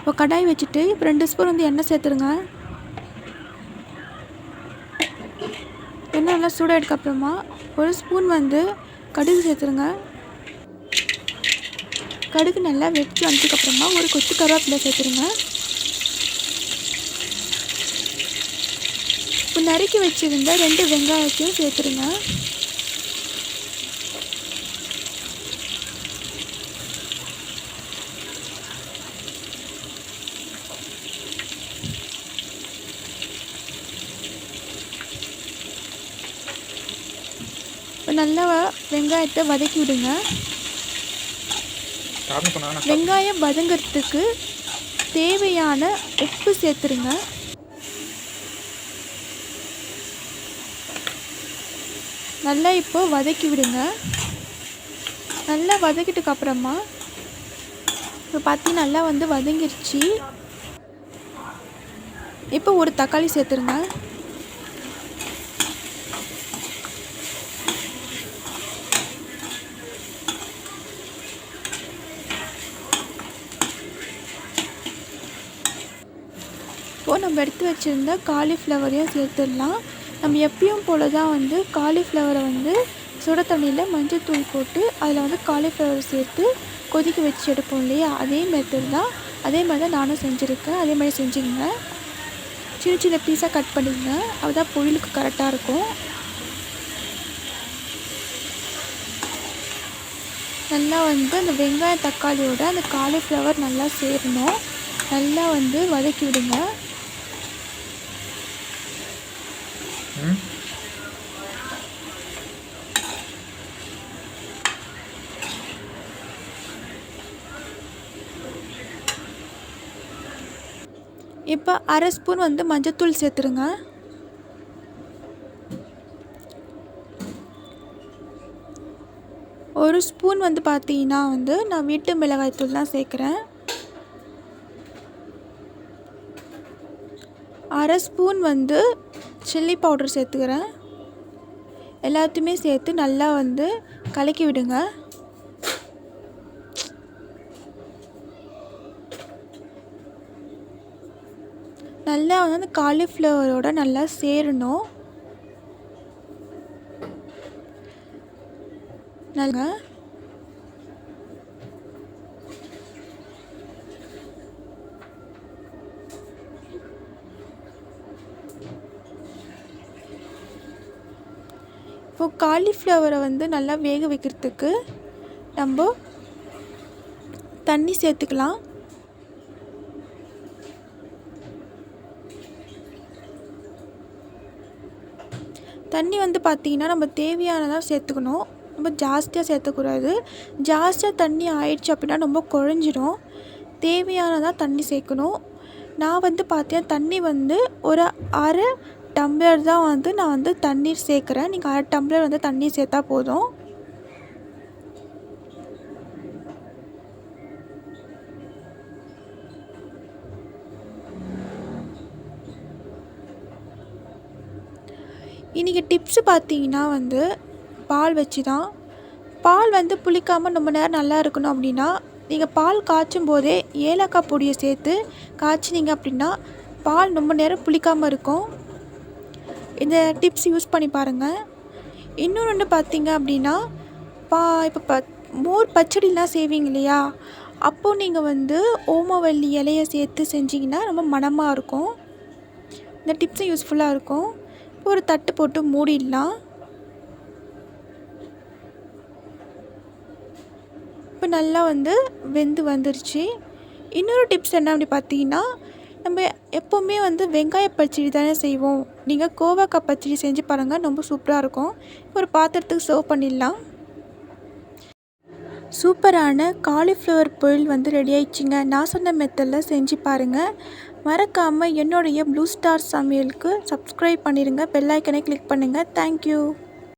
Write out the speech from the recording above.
இப்போ கடாய் வச்சுட்டு இப்போ 2 ஸ்பூன் வந்து எண்ணெய் சேர்த்துருங்க. எண்ணெய் நல்லா சூடாகிடுக்கப்புறமா 1 ஸ்பூன் வந்து கடுகு சேர்த்துருங்க. கடுகு நல்லா வெடிச்சு வந்ததுக்கப்புறமா ஒரு கொத்து கருவேப்பிலை சேர்த்துருங்க. இப்போ நறுக்கி வச்சுருந்த 2 வெங்காயத்தையும் சேர்த்துருங்க. இப்போ நல்லா வெங்காயத்தை வதக்கி விடுங்க. வெங்காயம் வதங்கிறதுக்கு தேவையான உப்பு சேர்த்துருங்க. நல்லா இப்போ வதக்கி விடுங்க. நல்லா வதக்கிட்டுக்கு அப்புறமா இப்போ பார்த்தீங்கன்னா நல்லா வந்து வதங்கிருச்சு. இப்போ ஒரு தக்காளி சேர்த்துருங்க. இப்போது நம்ம எடுத்து வச்சுருந்த காலிஃப்ளவரையும் சேர்த்துடலாம். நம்ம எப்பயும் போல தான் வந்து காலிஃப்ளவரை வந்து சுட தண்ணியில் மஞ்சள் தூள் போட்டு அதில் வந்து காலிஃப்ளவரை சேர்த்து கொதிக்க வச்சு எடுப்போம் இல்லையா, அதே மெத்தட் தான். அதே மாதிரி தான் நானும் செஞ்சுருக்கேன். அதே மாதிரி செஞ்சுங்க. சின்ன சின்ன பீஸாக கட் பண்ணிங்க. அதுதான் பொரியலுக்கு கரெக்டாக இருக்கும். நல்லா வந்து அந்த வெங்காயம் தக்காளியோட அந்த காலிஃப்ளவர் நல்லா சேரணும். நல்லா வந்து வதக்கி விடுங்க. இப்போ 1/2 ஸ்பூன் வந்து மஞ்சத்தூள் சேர்த்துருங்க. ஒரு ஸ்பூன் வந்து பார்த்தீங்கன்னா வந்து நான் வீட்டு மிளகாய்த்தூள் தான் சேர்க்குறேன். 1/2 ஸ்பூன் வந்து சில்லி பவுடர் சேர்த்துக்கிறேன். எல்லாத்தையுமே சேர்த்து நல்லா வந்து கலக்கி விடுங்க. நல்லா வந்து அந்த காலிஃப்ளவரோட நல்லா சேரணும். நல்லா இப்போ காலிஃப்ளவரை வந்து நல்லா வேக வைக்கிறதுக்கு நம்ம தண்ணி சேர்த்துக்கலாம். தண்ணி வந்து பார்த்திங்கன்னா நம்ம தேவையானதாக சேர்த்துக்கணும். ரொம்ப ஜாஸ்தியாக சேர்த்தக்கூடாது. ஜாஸ்தியாக தண்ணி ஆயிடுச்சு அப்படின்னா ரொம்ப குழஞ்சிடும். தேவையானதாக தண்ணி சேர்க்கணும். நான் வந்து பார்த்தீங்கன்னா தண்ணி வந்து ஒரு 1/2 டம்ளர் தான் வந்து நான் வந்து தண்ணீர் சேர்க்குறேன். நீங்கள் 1/2 டம்ளர் வந்து தண்ணி சேர்த்தா போதும். இன்றைக்கி டிப்ஸு பார்த்தீங்கன்னா வந்து பால் வச்சு தான். பால் வந்து புளிக்காமல் ரொம்ப நேரம் நல்லா இருக்கணும் அப்படின்னா நீங்கள் பால் காய்ச்சும் போதே ஏலக்காய் பொடியை சேர்த்து காய்ச்சினீங்க அப்படின்னா பால் ரொம்ப நேரம் புளிக்காமல் இருக்கும். இந்த டிப்ஸ் யூஸ் பண்ணி பாருங்கள். இன்னொன்று பார்த்தீங்க அப்படின்னா இப்போ மோர் பச்சடிலாம் செய்வீங்க இல்லையா, அப்போது நீங்கள் வந்து ஓமவல்லி இலையை சேர்த்து செஞ்சிங்கன்னா ரொம்ப மணமாக இருக்கும். இந்த டிப்ஸும் யூஸ்ஃபுல்லாக இருக்கும். ஒரு தட்டு போட்டு மூடிடலாம். இப்போ நல்லா வந்து வெந்து வந்துருச்சு. இன்னொரு டிப்ஸ் என்ன அப்படி பார்த்தீங்கன்னா, நம்ம எப்போவுமே வந்து வெங்காய பச்சடி தானே செய்வோம். நீங்கள் கோவக்காய் பச்சடி செஞ்சு பாருங்கள், ரொம்ப சூப்பராக இருக்கும். ஒரு பாத்திரத்துக்கு சர்வ் பண்ணிடலாம். சூப்பரான காலிஃப்ளவர் பொரியல் வந்து ரெடி ஆயிடுச்சுங்க. நான் சொன்ன மெத்தடில் செஞ்சு பாருங்கள். மறக்காமல் என்னுடைய ப்ளூ ஸ்டார் சமையலுக்கு சப்ஸ்கிரைப் பண்ணிடுங்க. பெல் ஐக்கனை கிளிக் பண்ணுங்கள். தேங்க்யூ.